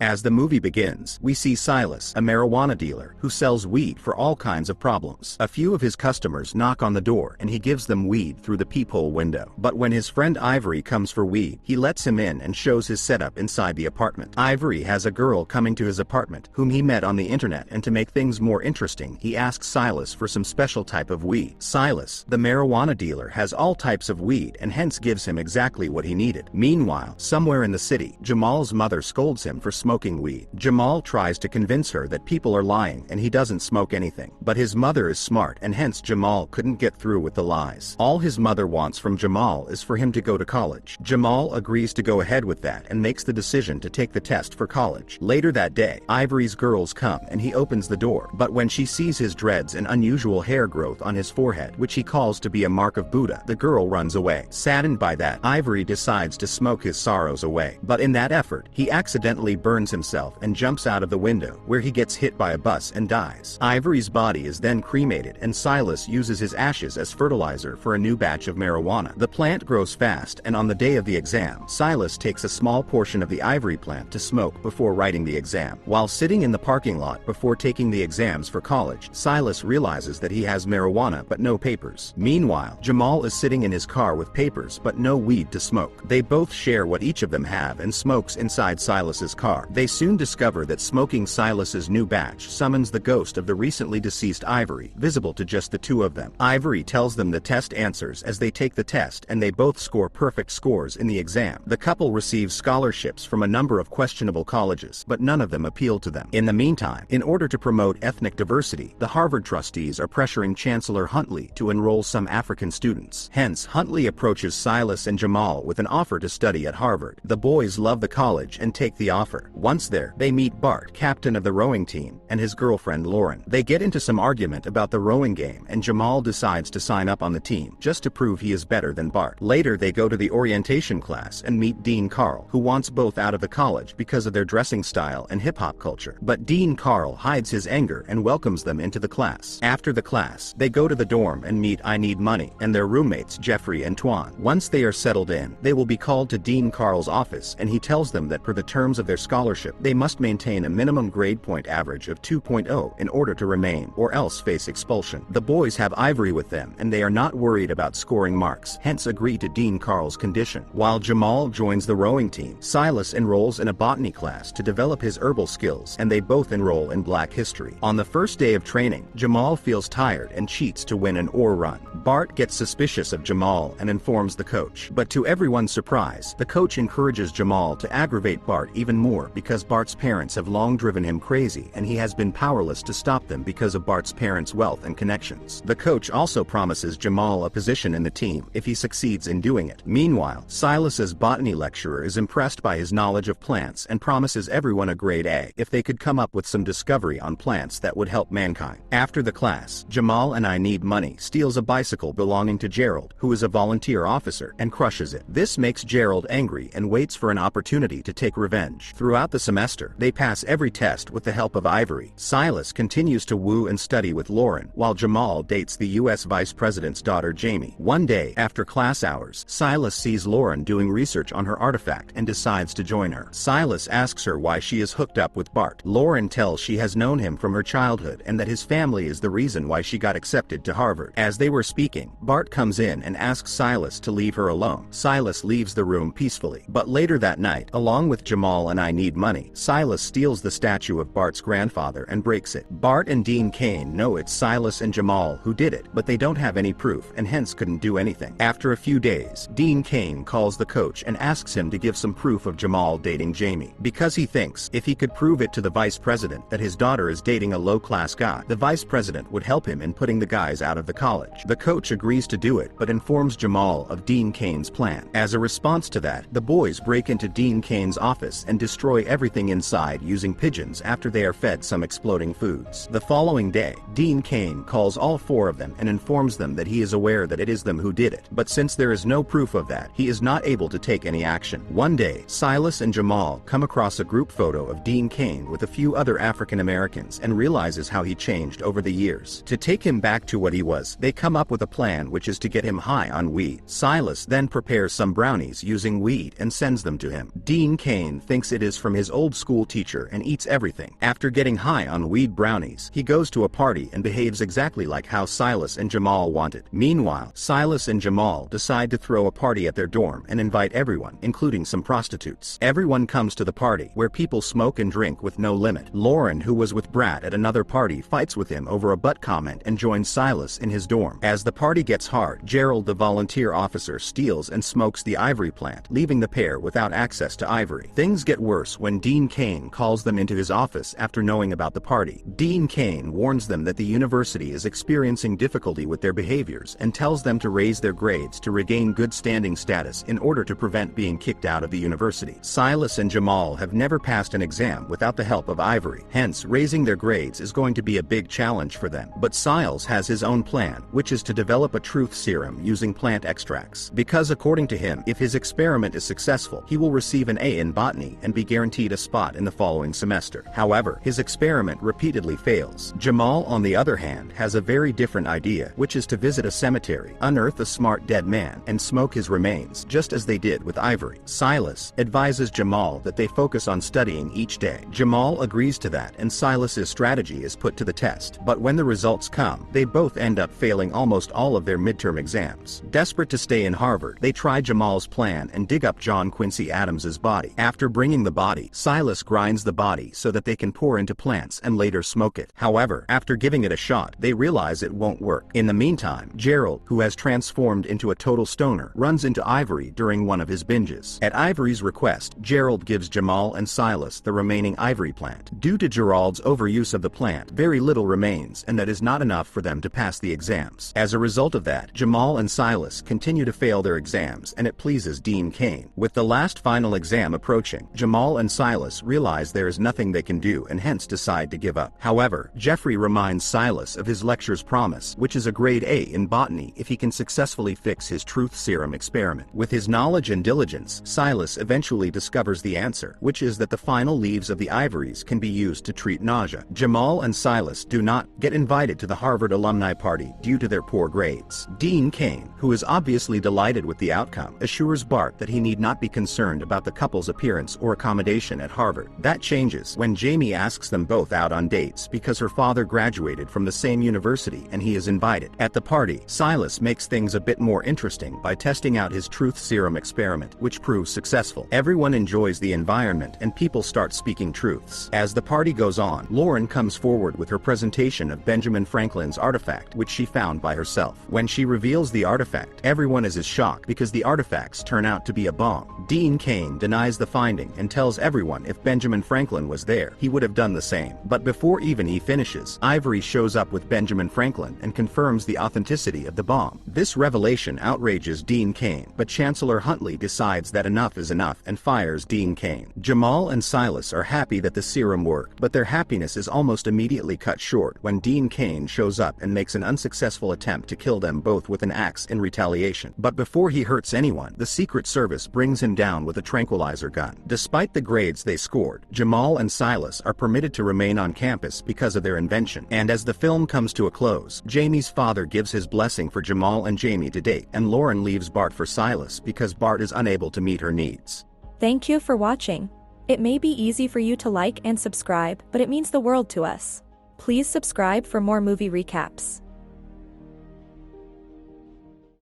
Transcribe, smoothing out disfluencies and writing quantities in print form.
As the movie begins, we see Silas, a marijuana dealer, who sells weed for all kinds of problems. A few of his customers knock on the door and he gives them weed through the peephole window. But when his friend Ivory comes for weed, he lets him in and shows his setup inside the apartment. Ivory has a girl coming to his apartment, whom he met on the internet, and to make things more interesting, he asks Silas for some special type of weed. Silas, the marijuana dealer, has all types of weed and hence gives him exactly what he needed. Meanwhile, somewhere in the city, Jamal's mother scolds him for smoking weed. Jamal tries to convince her that people are lying and he doesn't smoke anything. But his mother is smart and hence Jamal couldn't get through with the lies. All his mother wants from Jamal is for him to go to college. Jamal agrees to go ahead with that and makes the decision to take the test for college. Later that day, Ivory's girls come and he opens the door, but when she sees his dreads and unusual hair growth on his forehead, which he calls to be a mark of Buddha, the girl runs away. Saddened by that, Ivory decides to smoke his sorrows away. But in that effort, he accidentally burns himself and jumps out of the window, where he gets hit by a bus and dies. Ivory's body is then cremated and Silas uses his ashes as fertilizer for a new batch of marijuana. The plant grows fast, and on the day of the exam, Silas takes a small portion of the ivory plant to smoke before writing the exam. While sitting in the parking lot before taking the exams for college, Silas realizes that he has marijuana but no papers. Meanwhile, Jamal is sitting in his car with papers but no weed to smoke. They both share what each of them have and smokes inside Silas's car. They soon discover that smoking Silas's new batch summons the ghost of the recently deceased Ivory, visible to just the two of them. Ivory tells them the test answers as they take the test, and they both score perfect scores in the exam. The couple receives scholarships from a number of questionable colleges, but none of them appeal to them. In the meantime, in order to promote ethnic diversity, the Harvard trustees are pressuring Chancellor Huntley to enroll some African students. Hence, Huntley approaches Silas and Jamal with an offer to study at Harvard. The boys love the college and take the offer. Once there, they meet Bart, captain of the rowing team, and his girlfriend Lauren. They get into some argument about the rowing game and Jamal decides to sign up on the team, just to prove he is better than Bart. Later they go to the orientation class and meet Dean Carl, who wants both out of the college because of their dressing style and hip-hop culture. But Dean Carl hides his anger and welcomes them into the class. After the class, they go to the dorm and meet I Need Money and their roommates Jeffrey and Twan. Once they are settled in, they will be called to Dean Carl's office and he tells them that per the terms of their scholarship, they must maintain a minimum grade point average of 2.0 in order to remain, or else face expulsion. The boys have Ivory with them and they are not worried about scoring marks, hence agree to Dean Carl's condition. While Jamal joins the rowing team, Silas enrolls in a botany class to develop his herbal skills, and they both enroll in Black history. On the first day of training, Jamal feels tired and cheats to win an oar run. Bart gets suspicious of Jamal and informs the coach, but to everyone's surprise, the coach encourages Jamal to aggravate Bart even more because Bart's parents have long driven him crazy and he has been powerless to stop them because of Bart's parents' wealth and connections. The coach also promises Jamal a position in the team if he succeeds in doing it. Meanwhile, Silas's botany lecturer is impressed by his knowledge of plants and promises everyone a grade A if they could come up with some discovery on plants that would help mankind. After the class, Jamal and I Need Money steals a bicycle belonging to Gerald, who is a volunteer officer, and crushes it. This makes Gerald angry and waits for an opportunity to take revenge. Throughout the semester, they pass every test with the help of Ivory. Silas continues to woo and study with Lauren, while Jamal dates the US Vice President's daughter Jamie. One day, after class hours, Silas sees Lauren doing research on her artifact and decides to join her. Silas asks her why she is hooked up with Bart. Lauren tells she has known him from her childhood and that his family is the reason why she got accepted to Harvard. As they were speaking, Bart comes in and asks Silas to leave her alone. Silas leaves the room peacefully. But later that night, along with Jamal and I Need Money, Silas steals the statue of Bart's grandfather and breaks it. Bart and Dean Cain know it's Silas and Jamal who did it, but they don't have any proof and hence couldn't do anything. After a few days, Dean Cain calls the coach and asks him to give some proof of Jamal dating Jamie, because he thinks if he could prove it to the vice president that his daughter is dating a low-class guy, the vice president would help him in putting the guys out of the college. The coach agrees to do it but informs Jamal of Dean Cain's plan. As a response to that, the boys break into Dean Cain's office and destroy everything inside using pigeons after they are fed some exploding foods. The following day, Dean Cain calls all four of them and informs them that he is aware that it is them who did it, but since there is no proof of that, he is not able to take any action. One day, Silas and Jamal come across a group photo of Dean Cain with a few other African Americans and realizes how he changed over the years. To take him back to what he was, they come up with a plan, which is to get him high on weed. Silas then prepares some brownies using weed and sends them to him. Dean Cain thinks it is from his old school teacher and eats everything. After getting high on weed brownies, he goes to a party and behaves exactly like how Silas and Jamal wanted. Meanwhile, Silas and Jamal decide to throw a party at their dorm and invite everyone, including some prostitutes. Everyone comes to the party, where people smoke and drink with no limit. Lauren, who was with Brad at another party, fights with him over a butt comment and joins Silas in his dorm. As the party gets hard, Gerald, the volunteer officer, steals and smokes the ivory plant, leaving the pair without access to ivory. Things get worse when Dean Cain calls them into his office after knowing about the party. Dean Cain warns them that the university is experiencing difficulty with their behaviors and tells them to raise their grades to regain good standing status in order to prevent being kicked out of the university. Silas and Jamal have never passed an exam without the help of ivory, hence raising their grades is going to be a big challenge for them. But Silas has his own plan, which is to develop a truth serum using plant extracts. Because according to him, if his experiment is successful, he will receive an A in botany and be guaranteed a spot in the following semester. However, his experiment repeatedly fails. Jamal, on the other hand, has a very different idea, which is to visit a cemetery, unearth a smart dead man, and smoke his remains, just as they did with ivory. Silas advises Jamal that they focus on studying each day. Jamal agrees to that, and Silas's strategy is put to the test. But when the results come, they both end up failing almost all of their midterm exams. Desperate to stay in Harvard, they try Jamal's plan and dig up John Quincy Adams's body. After bringing the body, Silas grinds the body so that they can pour into plants and later smoke it. However, after giving it a shot, they realize it won't work. In the meantime, Gerald, who has transformed into a total stoner, runs into Ivory during one of his binges. At Ivory's request, Gerald gives Jamal and Silas the remaining ivory plant. Due to Gerald's overuse of the plant, very little remains, and that is not enough for them to pass the exams. As a result of that, Jamal and Silas continue to fail their exams, and it pleases Dean Cain. With the last final exam approaching, Jamal and Silas realize there is nothing they can do and hence decide to give up. However, Jeffrey reminds Silas of his lecture's promise, which is a grade A in botany if he can successfully fix his truth serum experiment. With his knowledge and diligence, Silas eventually discovers the answer, which is that the final leaves of the ivories can be used to treat nausea. Jamal and Silas do not get invited to the Harvard alumni party due to their poor grades. Dean Cain, who is obviously delighted with the outcome, assures Bart that he need not be concerned about the couple's appearance or accommodation at Harvard. That changes when Jamie asks them both out on dates because her father graduated from the same university and he is invited. At the party, Silas makes things a bit more interesting by testing out his truth serum experiment, which proves successful. Everyone enjoys the environment and people start speaking truths. As the party goes on, Lauren comes forward with her presentation of Benjamin Franklin's artifact, which she found by herself. When she reveals the artifact, everyone is as shocked because the artifacts turn out to be a bomb. Dean Cain denies the finding and tells everyone if Benjamin Franklin was there, he would have done the same. But before even he finishes, Ivory shows up with Benjamin Franklin and confirms the authenticity of the bomb. This revelation outrages Dean Cain, but Chancellor Huntley decides that enough is enough and fires Dean Cain. Jamal and Silas are happy that the serum worked, but their happiness is almost immediately cut short when Dean Cain shows up and makes an unsuccessful attempt to kill them both with an axe in retaliation. But before he hurts anyone, the Secret Service brings him down with a tranquilizer gun. Despite the grades they scored, Jamal and Silas are permitted to remain on campus because of their invention. And as the film comes to a close, Jamie's father gives his blessing for Jamal and Jamie to date, and Lauren leaves Bart for Silas because Bart is unable to meet her needs. Thank you for watching. It may be easy for you to like and subscribe, but it means the world to us. Please subscribe for more movie recaps.